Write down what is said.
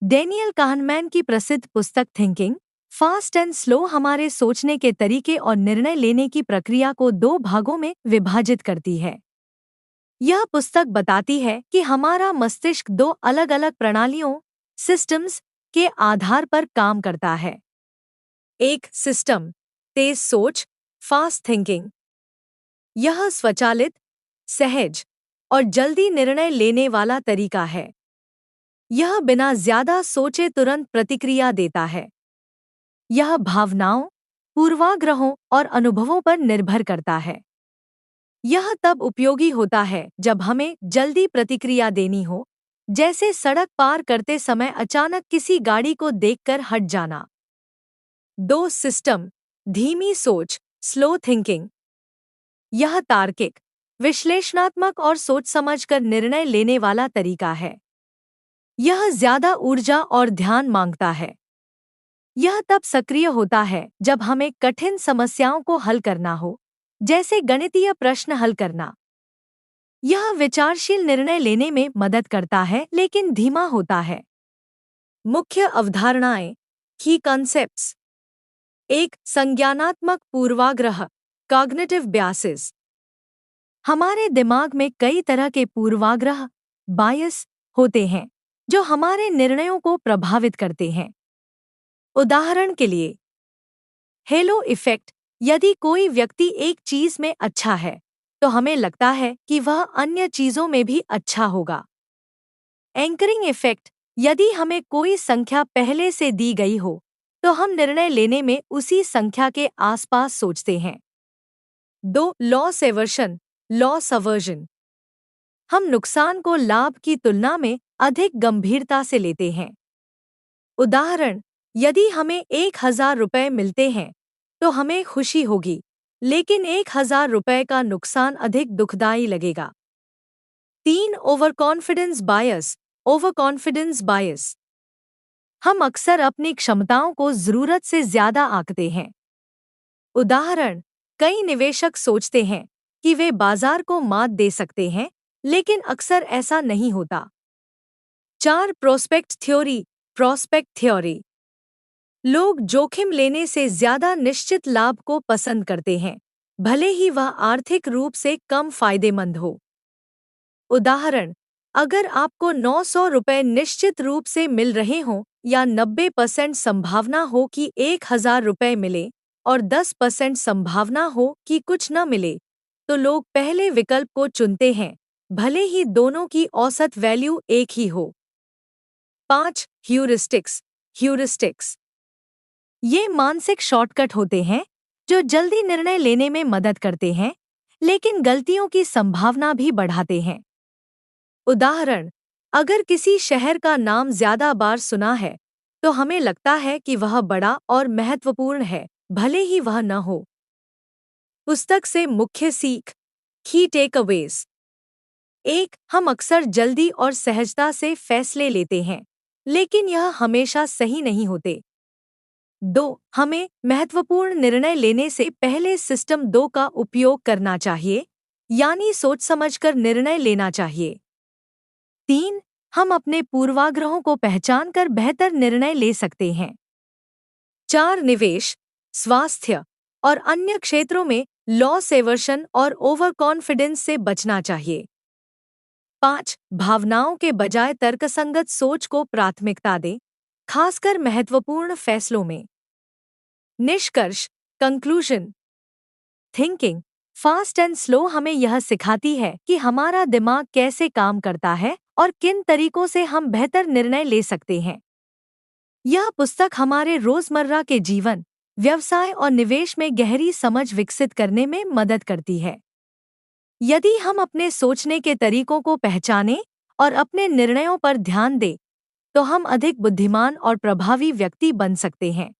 Daniel काहनमैन की प्रसिद्ध पुस्तक थिंकिंग फास्ट एंड स्लो हमारे सोचने के तरीके और निर्णय लेने की प्रक्रिया को दो भागों में विभाजित करती है। यह पुस्तक बताती है कि हमारा मस्तिष्क दो अलग-अलग प्रणालियों सिस्टम्स के आधार पर काम करता है। एक सिस्टम तेज सोच फास्ट थिंकिंग। यह स्वचालित, सहज और जल्दी निर्णय लेने वाला तरीका है। यह बिना ज्यादा सोचे तुरंत प्रतिक्रिया देता है। यह भावनाओं, पूर्वाग्रहों और अनुभवों पर निर्भर करता है। यह तब उपयोगी होता है जब हमें जल्दी प्रतिक्रिया देनी हो, जैसे सड़क पार करते समय अचानक किसी गाड़ी को देखकर हट जाना। दो सिस्टम धीमी सोच स्लो थिंकिंग। यह तार्किक, विश्लेषणात्मक और सोच समझकर निर्णय लेने वाला तरीका है। यह ज्यादा ऊर्जा और ध्यान मांगता है। यह तब सक्रिय होता है जब हमें कठिन समस्याओं को हल करना हो, जैसे गणितीय प्रश्न हल करना। यह विचारशील निर्णय लेने में मदद करता है लेकिन धीमा होता है। मुख्य अवधारणाएं की कॉन्सेप्ट्स। एक संज्ञानात्मक पूर्वाग्रह कॉग्निटिव बायसेस। हमारे दिमाग में कई तरह के पूर्वाग्रह बायस होते हैं जो हमारे निर्णयों को प्रभावित करते हैं। उदाहरण के लिए हेलो इफेक्ट। यदि कोई व्यक्ति एक चीज में अच्छा है तो हमें लगता है कि वह अन्य चीजों में भी अच्छा होगा। Anchoring effect. यदि हमें कोई संख्या पहले से दी गई हो तो हम निर्णय लेने में उसी संख्या के आसपास सोचते हैं। दो लॉस एवर्शन लॉस अवर्जन। हम नुकसान को लाभ की तुलना में अधिक गंभीरता से लेते हैं। उदाहरण, यदि हमें 1000 रुपये मिलते हैं तो हमें खुशी होगी, लेकिन 1000 रुपये का नुकसान अधिक दुखदाई लगेगा। तीन ओवर कॉन्फिडेंस बायस ओवर कॉन्फिडेंस बायस। हम अक्सर अपनी क्षमताओं को जरूरत से ज्यादा आंकते हैं। उदाहरण, कई निवेशक सोचते हैं कि वे बाजार को मात दे सकते हैं, लेकिन अक्सर ऐसा नहीं होता। चार प्रोस्पेक्ट थ्योरी। लोग जोखिम लेने से ज्यादा निश्चित लाभ को पसंद करते हैं, भले ही वह आर्थिक रूप से कम फायदेमंद हो। उदाहरण, अगर आपको 900 रुपये निश्चित रूप से मिल रहे हों या 90% संभावना हो कि 1000 रुपये मिले और 10% संभावना हो कि कुछ न मिले, तो लोग पहले विकल्प को चुनते हैं, भले ही दोनों की औसत वैल्यू एक ही हो। 5 ह्यूरिस्टिक्स। ये मानसिक शॉर्टकट होते हैं जो जल्दी निर्णय लेने में मदद करते हैं, लेकिन गलतियों की संभावना भी बढ़ाते हैं। उदाहरण, अगर किसी शहर का नाम ज्यादा बार सुना है तो हमें लगता है कि वह बड़ा और महत्वपूर्ण है, भले ही वह न हो। पुस्तक से मुख्य सीख की टेकअवेज। एक, हम अक्सर जल्दी और सहजता से फैसले लेते हैं, लेकिन यह हमेशा सही नहीं होते। 2, हमें महत्वपूर्ण निर्णय लेने से पहले सिस्टम 2 का उपयोग करना चाहिए, यानी सोच समझकर निर्णय लेना चाहिए। 3, हम अपने पूर्वाग्रहों को पहचानकर बेहतर निर्णय ले सकते हैं। 4, निवेश, स्वास्थ्य और अन्य क्षेत्रों में लॉस एवर्शन और ओवर कॉन्फिडेंस से बचना चाहिए। 5, भावनाओं के बजाय तर्कसंगत सोच को प्राथमिकता दें, खासकर महत्वपूर्ण फैसलों में। निष्कर्ष conclusion. Thinking fast and slow हमें यह सिखाती है कि हमारा दिमाग कैसे काम करता है और किन तरीकों से हम बेहतर निर्णय ले सकते हैं। यह पुस्तक हमारे रोजमर्रा के जीवन, व्यवसाय और निवेश में गहरी समझ विकसित करने में मदद करती है। यदि हम अपने सोचने के तरीकों को पहचानें और अपने निर्णयों पर ध्यान दें, तो हम अधिक बुद्धिमान और प्रभावी व्यक्ति बन सकते हैं।